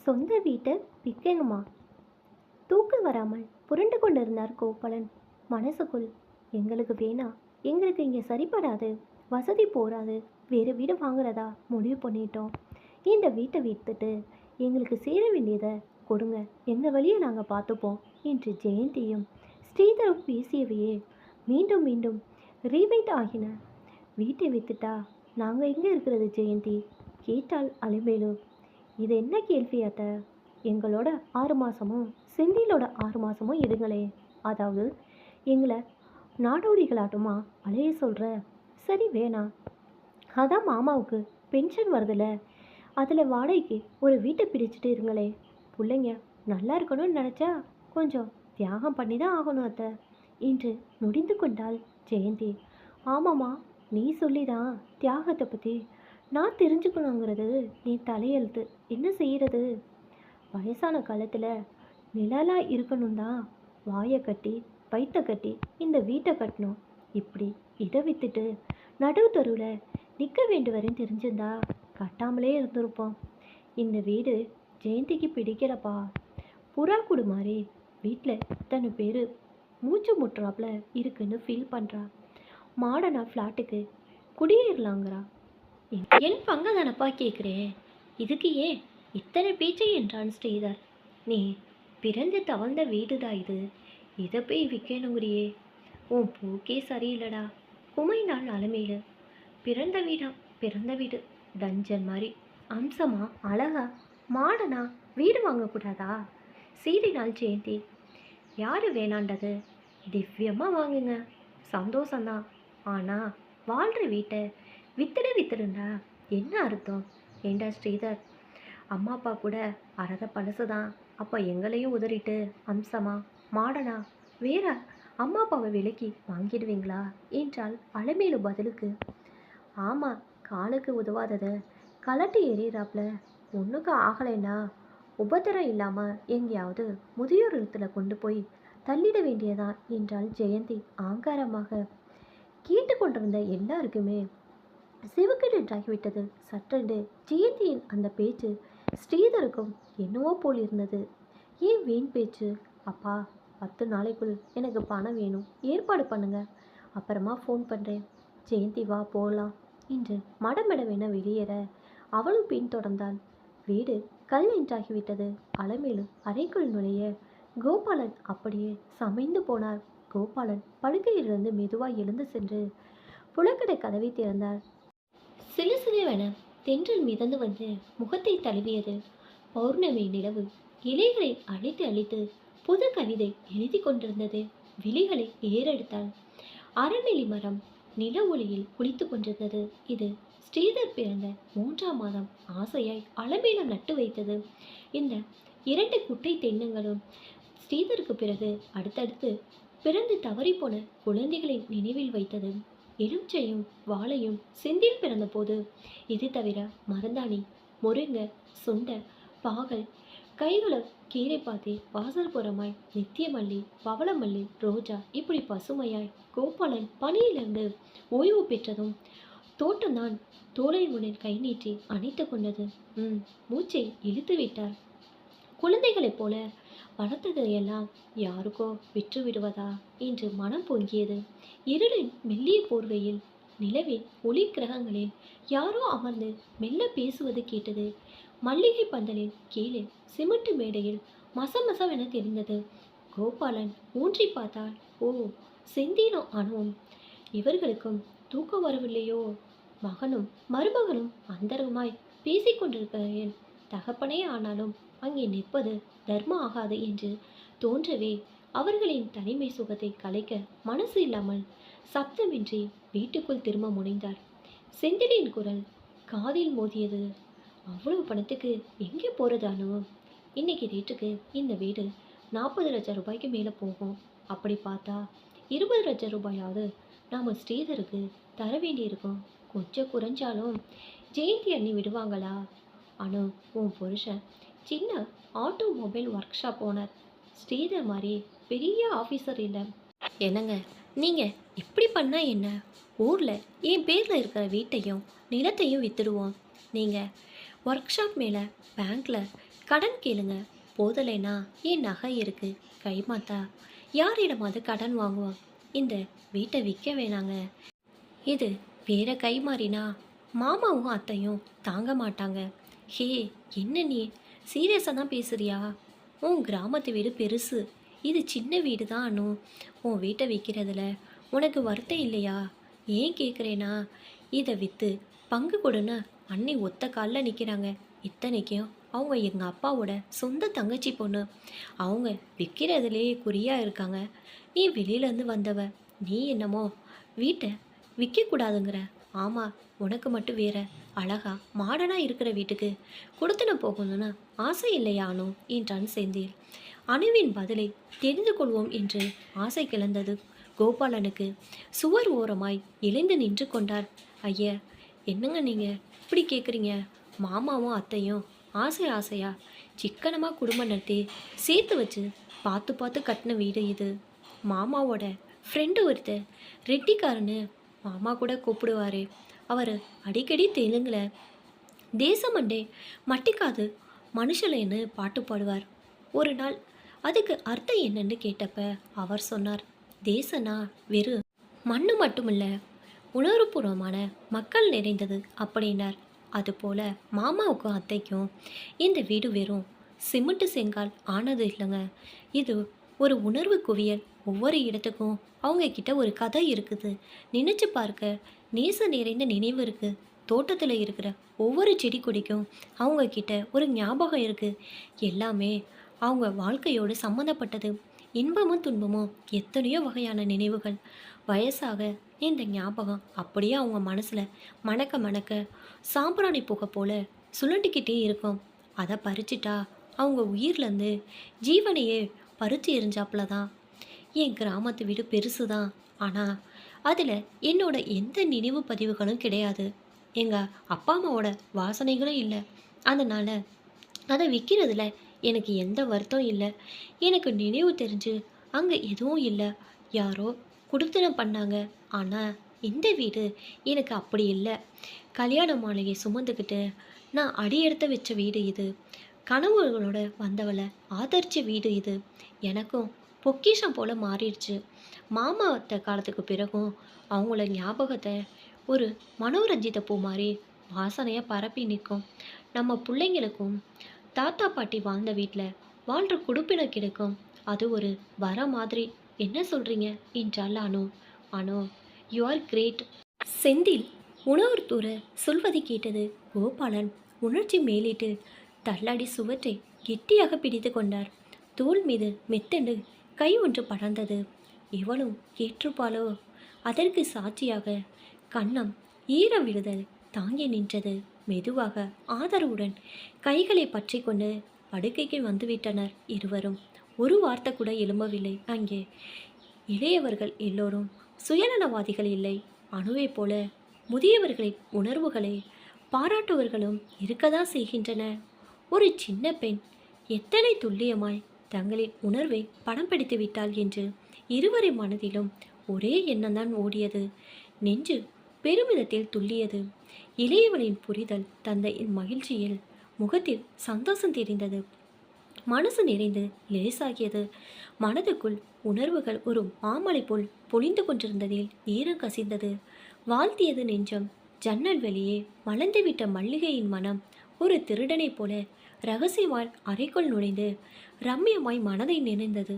சொந்த வீட்டை விற்கணுமா? தூக்கம் வராமல் புரண்டு கொண்டிருந்தார் கோபாலன். மனசுக்குள், எங்களுக்கு வேணாம், எங்களுக்கு இங்கே சரிப்படாது, வசதி போராது, வேறு வீடு வாங்குறதா முடிவு பண்ணிட்டோம். இந்த வீட்டை விற்றுட்டு எங்களுக்கு சேர வேண்டியதை கொடுங்க, எங்கள் வழியை நாங்கள் பார்த்துப்போம் என்று ஜெயந்தியும் ஸ்ரீதரும் பேசியவையே மீண்டும் மீண்டும் ரீவைண்ட் ஆகின. வீட்டை விற்றுட்டா நாங்கள் எங்கே இருக்கிறது ஜெயந்தி? கேட்டால் அலைமேலு. இது என்ன கேள்வி அத்தை? எங்களோட 6 மாதமும் செந்திலோட 6 மாதமும் இருங்களே, அதாவது எங்களை நாடோடிகளாட்டுமா அலைய சொல்கிற? சரி வேணாம், அதான் மாமாவுக்கு பென்ஷன் வருதுல்ல, அதில் வாடகைக்கு ஒரு வீட்டை பிரிச்சுட்டு இருங்களே. பிள்ளைங்க நல்லா இருக்கணும்னு நினச்சா கொஞ்சம் தியாகம் பண்ணி தான் ஆகணும் அத்தை என்று நொடிந்து கொண்டாள் ஜெயந்தி. ஆமாம்மா, நீ சொல்லிதான் தியாகத்தை பற்றி நான் தெரிஞ்சுக்கணுங்கிறது நீ தலையெழுத்து. என்ன செய்கிறது? வயசான காலத்தில் நிழலாக இருக்கணும் தான் வாயை கட்டி வயிற்ற கட்டி இந்த வீட்டை கட்டணும். இப்படி இதை விற்றுட்டு நடுவு தெருவில் நிற்க வேண்டுவரையும் தெரிஞ்சிருந்தா கட்டாமலே இருந்திருப்போம். இந்த வீடு ஜெயந்திக்கு பிடிக்கலப்பா. புறா கூடு மாதிரி வீட்டில் இத்தனை பேர் மூச்சு முட்டுறாப்புல இருக்குன்னு ஃபீல் பண்ணுறா. மாடனா ஃப்ளாட்டுக்கு குடியேறலாங்கிறா. என் பங்கு தானப்பா கேட்குறேன், இதுக்கு ஏன் இத்தனை பேச்சை என்றான் ஸ்ரீதர். நீ பிறந்து தவழ்ந்த வீடுதான் இது, இதை போய் விற்கணுங்கிறியே, உன் போக்கே சரியில்லடா. குமைந்தாள் அலமையில். பிறந்த வீடா, பிறந்த வீடு டஞ்சன் மாதிரி அம்சமா அழகா மாடனா வீடு வாங்கக்கூடாதா? சீறினாள் ஜெயந்தி. யார் வேணாண்டது? திவ்யமாக வாங்குங்க, சந்தோஷந்தான். ஆனால் வாழ்கிற வீட்டை வித்துடுண்டா என்ன அர்த்தம்? ஏண்டா ஸ்ரீதர், அம்மா அப்பா கூட அறத பழசு தான். அப்போ எங்களையும் உதறிட்டு அம்சமா மாடனா வேற அம்மா அப்பாவை விலைக்கு வாங்கிடுவீங்களா என்றால் அலமேலு பதிலுக்கு. ஆமாம், காலுக்கு உதவாததை கலட்டி எறிகிறாப்புல ஒன்றுக்கு ஆகலைன்னா உபத்திரம் இல்லாமல் எங்கேயாவது முதியோர் இடத்துல கொண்டு போய் தள்ளிட வேண்டியதான் என்றாள் ஜெயந்தி ஆங்காரமாக. கேட்டுக்கொண்டிருந்த எல்லாருக்குமே சிவக்கிட்டாகிவிட்டது. சற்றென்று ஜெயந்தியின் அந்த பேச்சு ஸ்ரீதருக்கும் என்னவோ போல் இருந்தது. ஏன் வீண் பேச்சு? அப்பா, 10 நாளைக்குள் எனக்கு பணம் வேணும், ஏற்பாடு பண்ணுங்க, அப்புறமா ஃபோன் பண்ணுறேன். ஜெயந்தி வா போகலாம் என்று மடமெடவென வெளியேற அவளும் பின்தொடர்ந்தாள். வீடு கல் என்றாகிவிட்டது. அலமேலு அறைக்குள் நுழைய கோபாலன் அப்படியே சமைந்து போனார். கோபாலன் படுக்கையிலிருந்து மெதுவாக எழுந்து சென்று புலக்கடை கதவை திறந்தார். சிலு சிலுவென தென்றல் மிதந்து வந்து முகத்தை தழுவியது. பௌர்ணமி நிலவு இலைகளை அழித்து அழித்து புது கவிதை எழுதி கொண்டிருந்தது. விழிகளை ஏறெடுத்தாள். அறநெல்லி மரம் நில ஒளியில் குளித்து கொண்டிருந்தது. இது ஸ்ரீதர் பிறந்த 3ஆம் மாதம் ஆசையாய் அலமேலம் நட்டு வைத்தது. இந்த 2 குட்டை தென்னங்களும் ஸ்ரீதருக்கு பிறகு அடுத்தடுத்து பிறந்து தவறிப்போன குழந்தைகளின் நினைவில் வைத்தது. எலுச்சையும் வாழையும் செந்தில் பிறந்த போது இது தவிர மருந்தாணி, முருங்கை, சுண்டை, பாகல், கைகளை கீரை பாத்தி, வாசல் புறமாய் நித்தியமல்லி, பவளமல்லி, ரோஜா, இப்படி பசுமையாய் கோபாலன் பணியிலிருந்து ஓய்வு பெற்றதும் தோட்டம்தான் தோலை முனில் கை நீட்டி அணைத்து கொண்டது. மூச்சை இழுத்து விட்டார். குழந்தைகளைப் போல வளர்த்ததையெல்லாம் யாருக்கோ விற்று விடுவதா என்று மனம் பொங்கியது. இருளின் மெல்லிய போர்வையில் நிலவின் ஒளி கிரகங்களில் யாரோ அமர்ந்து மெல்ல பேசுவது கேட்டது. மல்லிகை பந்தலின் கீழே சிமெண்ட் மேடையில் மசமசவென தெரிந்தது. கோபாலன் ஊன்றி பார்த்தால், ஓ, செந்திலும் அணுவும் இவர்களுக்கும் தூக்கம் வரவில்லையோ? மகனும் மருமகனும் அந்தரமாய் பேசிக்கொண்டிருக்கையில் தகப்பனே ஆனாலும் அங்கே நிற்பது தர்மம் ஆகாது என்று தோன்றவே அவர்களின் தனிமை சுகத்தை கலைக்க மனசு இல்லாமல் சப்தமின்றி வீட்டுக்குள் திரும்ப முனைந்தார். செந்திலின் குரல் காதில் மோதியது. அவ்வளவு பணத்துக்கு எங்கே போகிறது அனு? இன்னைக்கு ரேட்டுக்கு இந்த வீடு 40 லட்சம் ரூபாய்க்கு மேலே போகும். அப்படி பார்த்தா 20 லட்சம் ரூபாயாவது நாம் ஸ்ரீதருக்கு தர வேண்டியிருக்கும். கொஞ்சம் குறைஞ்சாலும் ஜெயந்தி அண்ணி விடுவாங்களா? அனு, உன் புருஷன் சின்ன automobile work shop owner. Sridhar மாதிரி பெரிய ஆஃபீஸர் இல்லை. என்னங்க நீங்கள் இப்படி பண்ணால் என்ன? ஊரில் என் பேரில் இருக்கிற வீட்டையும் நிலத்தையும் விற்றுடுவோம். நீங்கள் ஒர்க் ஷாப் மேலே பேங்க்கில் கடன் கேளுங்க, போதலைன்னா என் நகை இருக்கு, கைமாத்தா யாரிடமாவது கடன் வாங்குவோம். இந்த வீட்டை விற்க வேணாங்க. இது வேற கை மாறினா மாமாவும் அத்தையும் தாங்க மாட்டாங்க. ஹே, என்ன நீ சீரியஸாக தான் பேசுறியா? உன் கிராமத்து வீடு பெருசு, இது சின்ன வீடு தான் அனு. உன் வீட்டை விற்கிறதுல உனக்கு வருத்தம் இல்லையா? ஏன் கேட்குறேன்னா, இதை விற்று பங்கு கொடுன்னு அண்ணி ஒத்த காலில் நிற்கிறாங்க. இத்தனைக்கும் அவங்க எங்கள் அப்பாவோட சொந்த தங்கச்சி பொண்ணு. அவங்க விற்கிறதுலேயே குறியாக இருக்காங்க. நீ வெளியிலேருந்து வந்தவ, நீ என்னமோ வீட்டை விற்கக்கூடாதுங்கிற. ஆமாம், உனக்கு மட்டும் வேற அழகா மாடனாக இருக்கிற வீட்டுக்கு கொடுத்துன போகணும்னு ஆசை இல்லையா அனு என்றான் செந்தில். அணுவின் பதிலை தெரிந்து கொள்வோம் என்று ஆசை கிளந்தது கோபாலனுக்கு. சுவர் ஓரமாய் எழுந்து நின்று கொண்டார். ஐயா, என்னங்க நீங்கள் இப்படி கேட்குறீங்க? மாமாவும் அத்தையும் ஆசை ஆசையா சிக்கனமாக குடும்பம் நடத்தி சேர்த்து வச்சு பார்த்து பார்த்து கட்டின வீடு இது. மாமாவோட ஃப்ரெண்டு ஒருத்தர் ரெட்டிக்காரன்னு மாமா கூட கூப்பிடுவார். அவர் அடிக்கடி தெலுங்குல தேசமண்டே மட்டிக்காது மனுஷலேன்னு பாட்டு பாடுவார். ஒரு நாள் அதுக்கு அர்த்தம் என்னன்னு கேட்டப்ப அவர் சொன்னார், தேசனா வெறும் மண்ணு மட்டுமில்ல, உணர்வுபூர்வமான மக்கள் நிறைந்தது அப்படின்னார். அதுபோல் மாமாவுக்கும் அத்தைக்கும் இந்த வீடு வெறும் சிமெண்ட் செங்கால் ஆனது இல்லைங்க. இது ஒரு உணர்வு குவியல். ஒவ்வொரு இடத்துக்கும் அவங்க கிட்ட ஒரு கதை இருக்குது. நினச்சி பார்க்க நேச நிறைந்த நினைவு இருக்குது. தோட்டத்தில் இருக்கிற ஒவ்வொரு செடி கொடிக்கும் அவங்க கிட்ட ஒரு ஞாபகம் இருக்குது. எல்லாமே அவங்க வாழ்க்கையோடு சம்மந்தப்பட்டது. இன்பமும் துன்பமும் எத்தனையோ வகையான நினைவுகள். வயசாக இந்த ஞாபகம் அப்படியே அவங்க மனசில் மணக்க மணக்க சாம்பிராணி புகை போல சுழண்டிக்கிட்டே இருக்கும். அதை பறிச்சிட்டா அவங்க உயிர்லேருந்து ஜீவனையே பறித்து எரிஞ்சாப்புல தான். என் கிராமத்து வீடு பெருசு தான், ஆனால் அதில் என்னோட எந்த நினைவு பதிவுகளும் கிடையாது. எங்கள் அப்பா அம்மாவோட வாசனைகளும் இல்லை. அதனால் அதை விற்கிறதுல எனக்கு எந்த வருத்தம் இல்லை. எனக்கு நினைவு தெரிஞ்சு அங்கே எதுவும் இல்லை. யாரோ குடுத்தனம் பண்ணாங்க. ஆனால் இந்த வீடு எனக்கு அப்படி இல்லை. கல்யாண மாளிகை சுமந்துக்கிட்டு நான் அடியெடுத்து வச்ச வீடு இது. கனவுகளோட வந்தவளை ஆதரிச்ச வீடு இது. எனக்கும் பொக்கிஷம் போல் மாறிடுச்சு. மாமா அத்தை காலத்துக்கு பிறகும் அவங்கள ஞாபகத்தை ஒரு மனோரஞ்சித பூ மாதிரி வாசனையாக பரப்பி நிற்கும். நம்ம பிள்ளைங்களுக்கும் தாத்தா பாட்டி வாழ்ந்த வீட்டில் வாழ்கிற குடுப்பினர் கிடைக்கும். அது ஒரு வர மாதிரி. என்ன சொல்கிறீங்க என்றாள் அனு. அனு, யூ ஆர் கிரேட். செந்தில் உணவர்த்தூர சொல்வதை கேட்டது கோபாலன் உணர்ச்சி மேலிட்டு தள்ளாடி சுவற்றை கெட்டியாக பிடித்து கொண்டார். தோள் மீது மெத்தென்று கை ஒன்று படர்ந்தது. இவளும் ஏற்றுப்பாளோ? அதற்கு சாட்சியாக கன்னம் ஈர விழுதல் தாங்கி நின்றது. மெதுவாக ஆதரவுடன் கைகளை பற்றி கொண்டு படுக்கைக்கு வந்துவிட்டனர் இருவரும். ஒரு வார்த்தை கூட எழும்பவில்லை. அங்கே இளையவர்கள் எல்லோரும் சுயநலவாதிகள் இல்லை. அணுவை போல முதியவர்களின் உணர்வுகளை பாராட்டுவர்களும் இருக்கதான் செய்கின்றன. ஒரு சின்ன பெண் எத்தனை துல்லியமாய் தங்களின் உணர்வை படம் பிடித்து விட்டாள் என்று இருவரின் மனதிலும் ஒரே எண்ணம்தான் ஓடியது. நெஞ்சு பெருமிதத்தில் துள்ளியது. இளையவளின் புரிதல் தந்த மகிழ்ச்சியில் முகத்தில் சந்தோஷம் தெரிந்தது. மனசு நிறைந்து லேசாகியது. மனதுக்குள் உணர்வுகள் ஒரு மாமலை போல் பொழிந்து கொண்டிருந்ததில் ஈரம் கசிந்தது. வாழ்த்தியது நெஞ்சம். ஜன்னல் வெளியே மலர்ந்துவிட்ட மல்லிகையின் மனம் ஒரு திருடனைப் போல ரகசியமாய் அறைக்குள் நுழைந்து ரம்மியமாய் மனதை நினைந்தது.